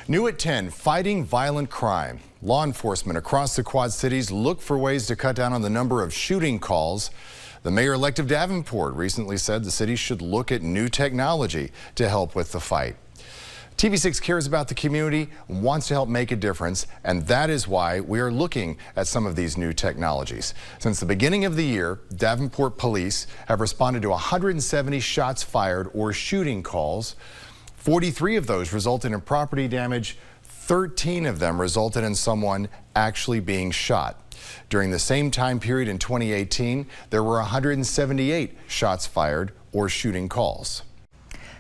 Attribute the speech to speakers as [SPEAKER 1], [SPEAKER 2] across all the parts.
[SPEAKER 1] New at 10, fighting violent crime. Law enforcement across the Quad Cities look for ways to cut down on the number of shooting calls. The mayor-elect of Davenport recently said the city should look at new technology to help with the fight. TV6 cares about the community, wants to help make a difference, and that is why we are looking at some of these new technologies. Since the beginning of the year, Davenport police have responded to 170 shots fired or shooting calls. 43 of those resulted in property damage. 13 of them resulted in someone actually being shot. During the same time period in 2018, there were 178 shots fired or shooting calls.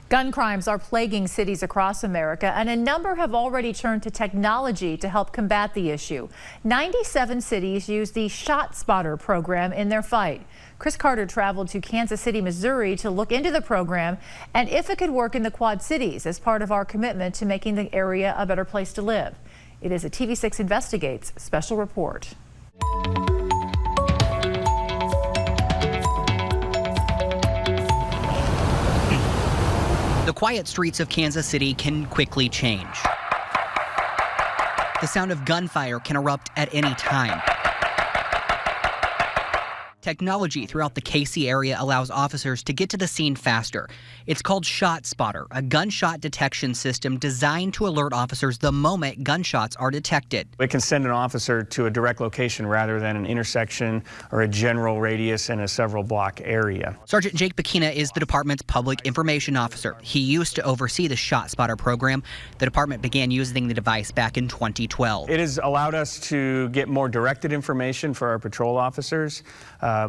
[SPEAKER 2] Gun crimes are plaguing cities across America, and a number have already turned to technology to help combat the issue. 97 cities use the ShotSpotter program in their fight. Chris Carter traveled to Kansas City, Missouri to look into the program and if it could work in the Quad Cities as part of our commitment to making the area a better place to live. It is a TV6 Investigates special report.
[SPEAKER 3] The quiet streets of Kansas City can quickly change. The sound of gunfire can erupt at any time. Technology throughout the KC area allows officers to get to the scene faster. It's called ShotSpotter, a gunshot detection system designed to alert officers the moment gunshots are detected.
[SPEAKER 4] It can send an officer to a direct location rather than an intersection or a general radius in a several block area.
[SPEAKER 3] Sergeant Jake Bakina is the department's public information officer. He used to oversee the ShotSpotter program. The department began using the device back in 2012.
[SPEAKER 4] It has allowed us to get more directed information for our patrol officers,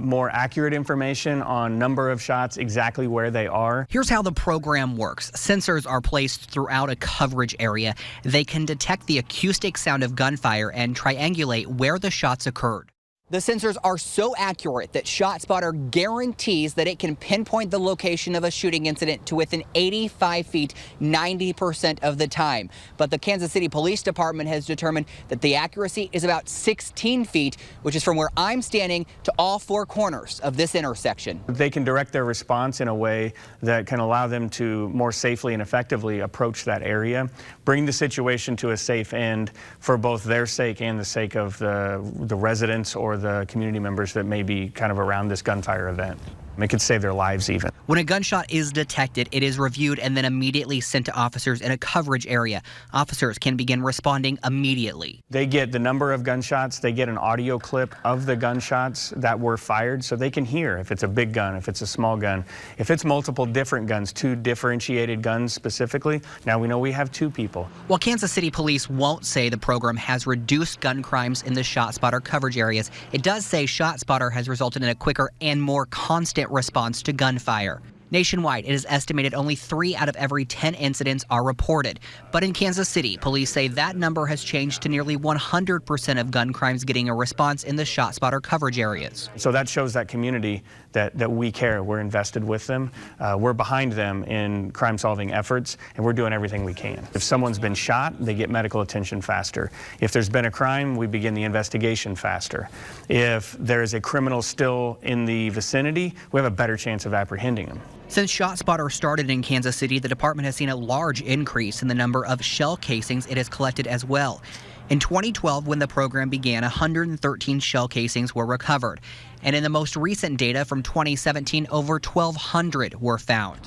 [SPEAKER 4] more accurate information on number of shots, exactly where they are.
[SPEAKER 3] Here's how the program works. Sensors are placed throughout a coverage area. They can detect the acoustic sound of gunfire and triangulate where the shots occurred. The sensors are so accurate that ShotSpotter guarantees that it can pinpoint the location of a shooting incident to within 85 feet 90% of the time. But the Kansas City Police Department has determined that the accuracy is about 16 feet, which is from where I'm standing to all four corners of this intersection.
[SPEAKER 4] They can direct their response in a way that can allow them to more safely and effectively approach that area, bring the situation to a safe end for both their sake and the sake of the residents or the community members that may be kind of around this gunfire event. It could save their lives even.
[SPEAKER 3] When a gunshot is detected, it is reviewed and then immediately sent to officers in a coverage area. Officers can begin responding immediately.
[SPEAKER 4] They get the number of gunshots, they get an audio clip of the gunshots that were fired so they can hear if it's a big gun, if it's a small gun, if it's multiple different guns, two differentiated guns specifically. Now we know we have two people.
[SPEAKER 3] While Kansas City Police won't say the program has reduced gun crimes in the ShotSpotter coverage areas, it does say ShotSpotter has resulted in a quicker and more constant response to gunfire. Nationwide, it is estimated only 3 out of every 10 incidents are reported. But in Kansas City, police say that number has changed to nearly 100% of gun crimes getting a response in the ShotSpotter coverage areas.
[SPEAKER 4] So that shows that community that we care. We're invested with them. We're behind them in crime-solving efforts, and we're doing everything we can. If someone's been shot, they get medical attention faster. If there's been a crime, we begin the investigation faster. If there is a criminal still in the vicinity, we have a better chance of apprehending them.
[SPEAKER 3] Since ShotSpotter started in Kansas City, the department has seen a large increase in the number of shell casings it has collected as well. In 2012, when the program began, 113 shell casings were recovered. And in the most recent data from 2017, over 1,200 were found.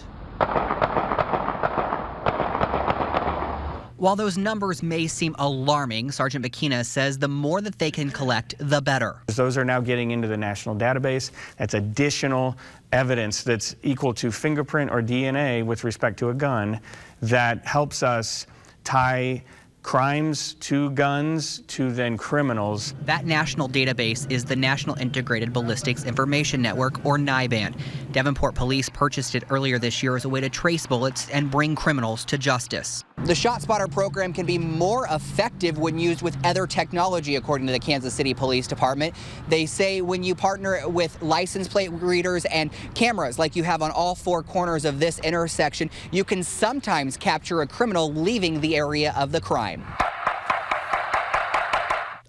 [SPEAKER 3] While those numbers may seem alarming, Sergeant Bakina says the more that they can collect, the better.
[SPEAKER 4] Those are now getting into the national database. That's additional evidence that's equal to fingerprint or DNA with respect to a gun that helps us tie crimes to guns to then criminals.
[SPEAKER 3] That national database is the National Integrated Ballistics Information Network, or NIBAN. Davenport police purchased it earlier this year as a way to trace bullets and bring criminals to justice. The ShotSpotter program can be more effective when used with other technology, according to the Kansas City Police Department. They say when you partner with license plate readers and cameras like you have on all four corners of this intersection, you can sometimes capture a criminal leaving the area of the crime.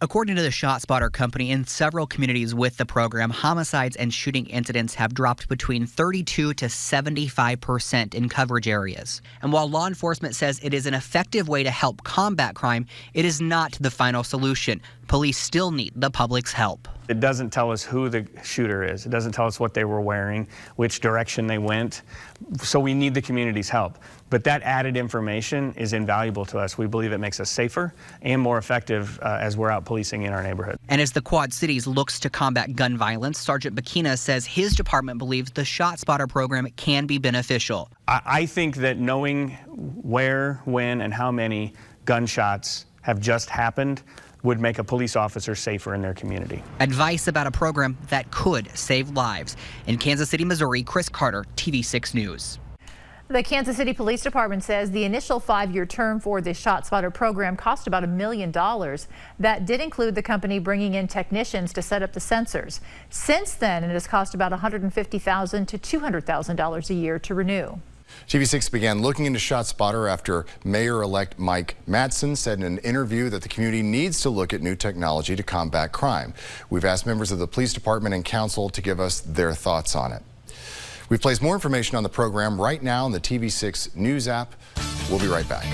[SPEAKER 3] According to the ShotSpotter company, in several communities with the program, homicides and shooting incidents have dropped between 32 to 75% in coverage areas. And while law enforcement says it is an effective way to help combat crime, it is not the final solution. Police still need the public's help.
[SPEAKER 4] It doesn't tell us who the shooter is. It doesn't tell us what they were wearing, which direction they went. So we need the community's help. But that added information is invaluable to us. We believe it makes us safer and more effective as we're out policing in our neighborhood.
[SPEAKER 3] And as the Quad Cities looks to combat gun violence, Sergeant Bakina says his department believes the ShotSpotter program can be beneficial.
[SPEAKER 4] I think that knowing where, when, and how many gunshots have just happened would make a police officer safer in their community.
[SPEAKER 3] Advice about a program that could save lives. In Kansas City, Missouri, Chris Carter, TV6 News.
[SPEAKER 2] The Kansas City Police Department says the initial 5-year term for the ShotSpotter program cost about $1 million. That did include the company bringing in technicians to set up the sensors. Since then, it has cost about $150,000 to $200,000 a year to renew.
[SPEAKER 1] TV6 began looking into ShotSpotter after Mayor-elect Mike Mattson said in an interview that the community needs to look at new technology to combat crime. We've asked members of the police department and council to give us their thoughts on it. We've placed more information on the program right now in the TV6 News app. We'll be right back.